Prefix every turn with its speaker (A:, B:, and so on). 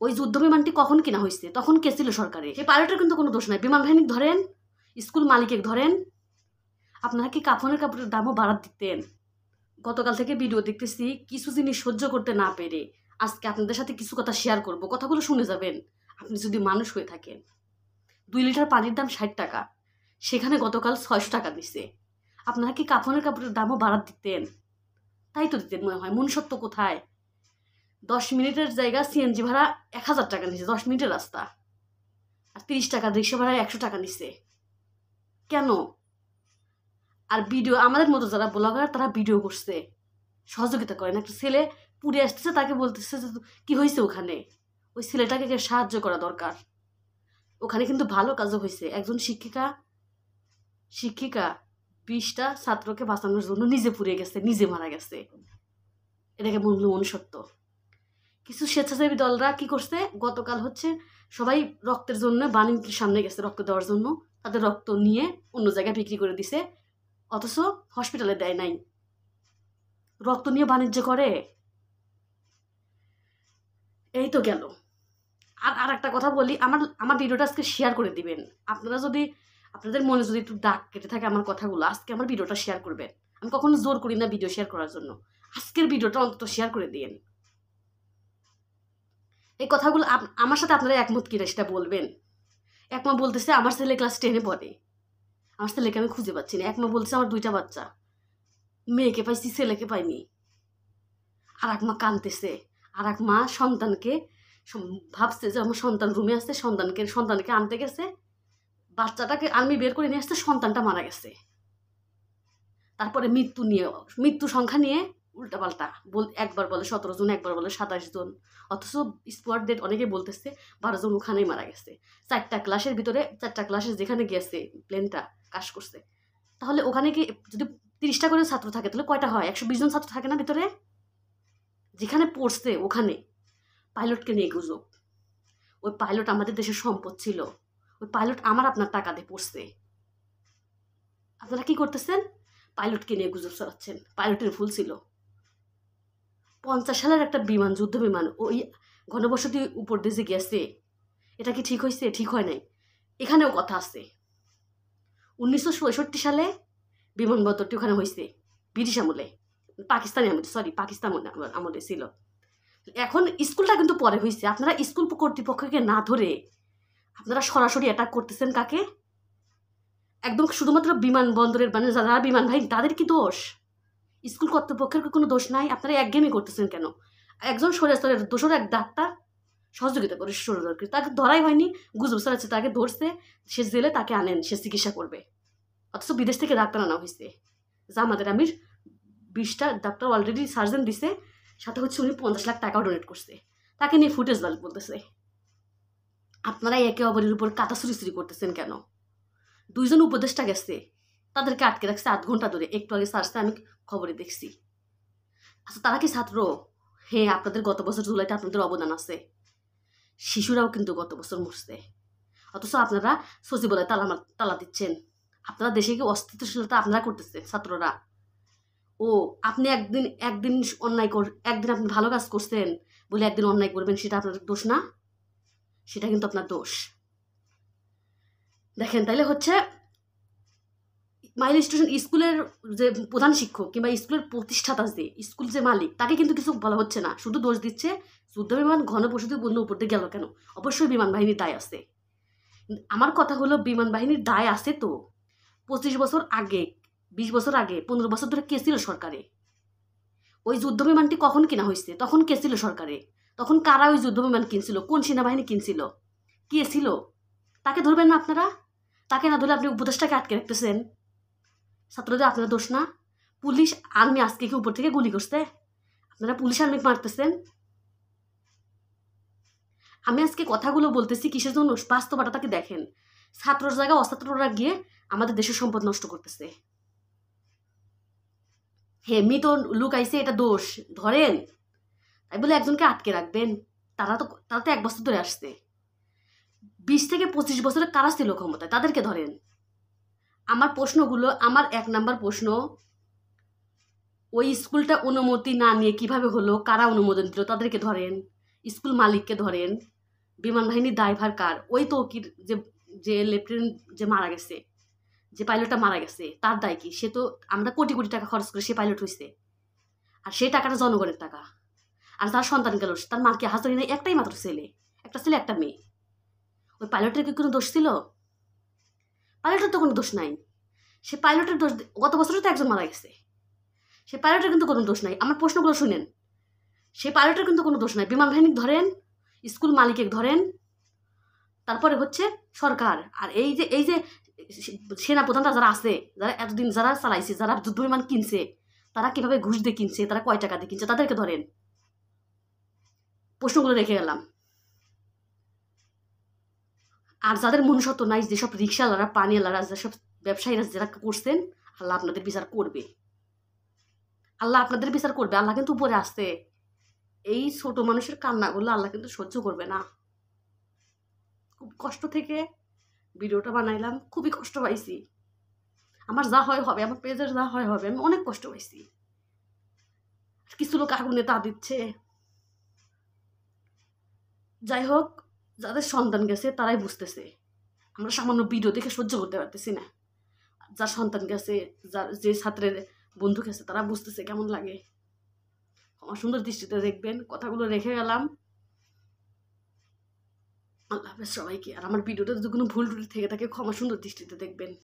A: ওই যুদ্ধ বিমানটি কখন কিনা হয়েছে, তখন কে ছিল সরকারে? সেই পাইলটের কিন্তু কোনো দোষ নাই। বিমান বাহিনী ধরেন, স্কুল মালিকে ধরেন, আপনারা কি কাপড়ের দামও বাড়াত দিতেন? গতকাল থেকে ভিডিও দেখতেছি, কিছু জিনিস সহ্য করতে না পেরে আজকে আপনাদের সাথে কিছু কথা শেয়ার করব। কথাগুলো শুনে যাবেন আপনি যদি মানুষ হয়ে থাকেন। 2 লিটার পানির দাম 60 টাকা, সেখানে গতকাল 600 টাকা দিছে। আপনারা কি কাপড়ের দামও বাড়াত দিতেন? তাই তো দিতেন মনে হয়। মনুষ্যত্ব কোথায়? 10 মিনিটের জায়গা সিএনজি ভাড়া 1000 টাকা নিছে 10 মিনিটের রাস্তা, আর 30 টাকা রিক্সা ভাড়া 100 টাকা নিছে। কেন? আর ভিডিও আমাদের মতো যারা ব্লগার তারা ভিডিও করছে, সহযোগিতা করেন। একটা ছেলে পুড়ে আসতেছে, তাকে বলতেছে যে কি হয়েছে ওখানে, ওই ছেলেটাকে সাহায্য করা দরকার। ওখানে কিন্তু ভালো কাজও হয়েছে। একজন শিক্ষিকা 20টা ছাত্রকে বাঁচানোর জন্য নিজে পুড়ে গেছে, নিজে মারা গেছে। এটাকে বলল মনুষ্যত্ব। কিছু স্বেচ্ছাসেবী দলরা কি করছে, গতকাল হচ্ছে সবাই রক্তের জন্য বাণিজ্যের সামনে গেছে রক্ত দেওয়ার জন্য, তাদের রক্ত নিয়ে অন্য জায়গায় বিক্রি করে দিছে, অথচ হসপিটালে দেয় নাই। রক্ত নিয়ে বাণিজ্য করে। এই তো গেল। আর একটা কথা বলি, আমার ভিডিওটা আজকে শেয়ার করে দিবেন। আপনারা যদি আপনাদের মনে যদি একটু দাগ কেটে থাকে আমার কথাগুলো, আজকে আমার ভিডিওটা শেয়ার করবেন। আমি কখনো জোর করি না ভিডিও শেয়ার করার জন্য। আজকের ভিডিওটা অন্তত শেয়ার করে দিন। এই কথাগুলো আমার সাথে আপনারা একমত কিনা সেটা বলবেন। একমা বলতেছে আমার ছেলে ক্লাস 10-এ পড়ে, আমার ছেলেকে আমি খুঁজে পাচ্ছি না। একমা বলতেছে আমার 2টা বাচ্চা, মেয়েকে পাইছি ছেলেকে পাইনি। আর এক মা কাঁদতেছে, আর এক মা সন্তানকে ভাবছে যে আমার সন্তান রুমে আসছে, সন্তানকে আনতে গেছে, বাচ্চাটাকে আর্মি বের করে নিয়ে আসছে, সন্তানটা মারা গেছে। তারপরে মৃত্যু সংখ্যা নিয়ে উল্টাপাল্টা একবার বলে 17 জন, একবার বলে 27 জন, অথচ স্পট ডেট অনেকে বলতেছে 12 জন ওখানেই মারা গেছে। 4টা ক্লাসের ভিতরে 4টা ক্লাসে যেখানে গেছে প্লেনটা কাজ করছে, তাহলে ওখানে কি যদি 30টা করে ছাত্র থাকে তাহলে কয়টা হয়? 120 জন ছাত্র থাকে না ভিতরে? যেখানে পড়ছে ওখানে পাইলটকে নিয়ে গুজব। ওই পাইলট আমাদের দেশের সম্পদ ছিল, ওই পাইলট আমার আপনার টাকা দিয়ে পড়ছে। আপনারা কি করতেছেন? পাইলটকে নিয়ে গুজব ছড়াচ্ছেন। পাইলটের ভুল ছিল। 50 সালের একটা বিমান, যুদ্ধ বিমান, ওই ঘনবসতি উপর দিয়ে গেছে, এটা কি ঠিক হয়েছে? ঠিক হয় নাই। এখানেও কথা আছে। 1966 সালে বিমানবন্দরটি ওখানে হয়েছে, ব্রিটিশ আমলে, পাকিস্তান আমলে ছিল। এখন স্কুলটা কিন্তু পরে হয়েছে। আপনারা স্কুল কর্তৃপক্ষকে না ধরে আপনারা সরাসরি অ্যাটাক করতেছেন কাকে? একদম শুধুমাত্র বিমানবন্দরের মানে যারা বিমান বাহিনী তাদের কি দোষ? স্কুল কর্তৃপক্ষের কোনো দোষ নাই? আপনারা একঘেয়েমি করতেছেন কেন? একজন সরেস্তরের দোষর এক ডাক্তার সহযোগিতা করে ষড়যন্ত্র, তাকে ধরাই হয়নি, গুজব ছড়াচ্ছে, তাকে ধরছে, সে জেলে, তাকে আনেন, সে চিকিৎসা করবে, অথচ বিদেশ থেকে ডাক্তার আনা হয়েছে। আমাদের আমির 20টা ডাক্তার অলরেডি সার্জন দিছে, সাথে হচ্ছে উনি 50 লাখ টাকাও ডোনেট করছে, তাকে নিয়ে ফুটেজ বলতেছে। আপনারা একে অপরের উপর কাটা ছুরি করতেছেন কেন? 2 জন উপদেষ্টা গেছে, তাদেরকে আটকে রাখছে 8 ঘন্টা ধরে। একটু আগে সার্চে আমি খবরে দেখছি। আচ্ছা, তারা কি ছাত্র? হ্যাঁ, আপনাদের গত বছর জুলাইতে আপনাদের অবদান আছে। শিশুরাও কিন্তু গত বছর মরছে, অথচ আপনারা সচিবালয়ে তালা দিচ্ছেন। আপনারা দেশে কি অস্থিতিশীলতা আপনারা করতেছে ছাত্ররা? ও আপনি একদিন অন্যায় একদিন আপনি ভালো কাজ করছেন বলে একদিন অন্যায় করবেন, সেটা আপনার দোষ না? সেটা কিন্তু আপনার দোষ। দেখেন, তাইলে হচ্ছে মাইলস্টোন স্কুলের যে প্রধান শিক্ষক কিংবা স্কুলের প্রতিষ্ঠাতা, যে স্কুল যে মালিক, তাকে কিন্তু কিছু বলা হচ্ছে না, শুধু দোষ দিচ্ছে যুদ্ধ বিমান ঘনবসতি বন্য উপর দিয়ে গেল কেন? অবশ্যই বিমান বাহিনীর দায় আছে। আমার কথা হলো বিমান বাহিনীর দায় আছে তো। 25 বছর আগে, 20 বছর আগে, 15 বছর ধরে কে ছিল সরকারে? ওই যুদ্ধ বিমানটি কখন কিনা হয়েছে, তখন কে ছিল সরকারে? তখন কারা ওই যুদ্ধ বিমান কিনছিল? কোন সেনাবাহিনী কিনছিল? কে ছিল? তাকে ধরবেন না আপনারা? তাকে না ধরে আপনি উপদেশটাকে আটকে রাখতেছেন। ছাত্রদের আপনারা দোষ না? পুলিশ আর্মি আজকে কি উপর থেকে গুলি করছে? আপনারা পুলিশ আর্মি মারতেছেন। আমি আজকে কথাগুলো বলতেছি কিসের জন্য? বাস্তবতাকে দেখেন। ছাত্রর জায়গায় অছাত্ররা গিয়ে আমাদের দেশের সম্পদ নষ্ট করতেছে। হ্যাঁ, মৃত লোক আইছে, এটা দোষ, ধরেন। তাই বলে একজনকে আটকে রাখবেন? তারা তো 1 বছর ধরে আসছে। 20 থেকে 25 বছরে কারা ছিল ক্ষমতায়, তাদেরকে ধরেন। আমার প্রশ্নগুলো, আমার 1 নাম্বার প্রশ্ন, ওই স্কুলটা অনুমতি না নিয়ে কিভাবে হলো, কারা অনুমোদন দিল, তাদেরকে ধরেন। স্কুল মালিককে ধরেন, বিমান বাহিনীর ড্রাইভার কার, ওই তো কি যে যে লেফটেন্যান্ট যে মারা গেছে, যে পাইলটটা মারা গেছে, তার দায় কি? সে তো আমরা কোটি কোটি টাকা খরচ করে সে পাইলট হয়েছে, আর সেই টাকাটা জনগণের টাকা। আর তার সন্তান গেল, তার মার কি হাজারি নেই? একটাই মাত্র ছেলে, একটা ছেলে একটা মেয়ে। ওই পাইলটের কি কোনো দোষ ছিল? পাইলটের তো কোনো দোষ নাই। সে পাইলটের দোষ, গত বছরও তো একজন মারা গেছে, সে পাইলটের কিন্তু কোনো দোষ নাই। আমার প্রশ্নগুলো শুনেন, সে পাইলটের কিন্তু কোনো দোষ নাই। বিমান বাহিনী ধরেন, স্কুল মালিকে ধরেন, তারপরে হচ্ছে সরকার। আর এই যে সেনাপ্রধানরা যারা আছে, যারা এতদিন যারা চালাইছে, যারা যুদ্ধ বিমান কিনছে, তারা কিভাবে ঘুষ দিয়ে কিনছে, তারা কয় টাকা দিয়ে কিনছে, তাদেরকে ধরেন। প্রশ্নগুলো রেখে গেলাম। আর যাদের মনুষ্যত্ব নাই, যেসব রিক্সাওয়ালারা, পানিওয়ালারা, যেসব ব্যবসায়ীরা যারা করছেন, আল্লাহ আপনাদের বিচার করবে। আল্লাহ আপনাদের বিচার করবে। আল্লাহ কিন্তু উপরে আসছে। এই ছোট মানুষের কান্নাগুলো আল্লাহ কিন্তু সহ্য করবে না। খুব কষ্ট থেকে ভিডিওটা বানাইলাম, খুবই কষ্ট পাইছি। আমার যা হয় হবে, আমার পেজের যা হয় হবে, আমি অনেক কষ্ট পাইছি। কিছু লোক আগুনে তা দিচ্ছে। যাই হোক, যাদের সন্তান গেছে তারাই বুঝতেছে। আমরা সামান্য ভিডিও দেখে সহ্য করতে পারতেছি না। যার সন্তান গেছে, যার যে ছাত্রের বন্ধু গেছে, তারা বুঝতেছে কেমন লাগে। ক্ষমা সুন্দর দৃষ্টিতে দেখবেন। কথাগুলো রেখে গেলাম। আল্লাহ হাফেজ সবাইকে। আর আমার ভিডিওতে যদি কোনো ভুল টুল থেকে থাকে, ক্ষমা সুন্দর দৃষ্টিতে দেখবেন।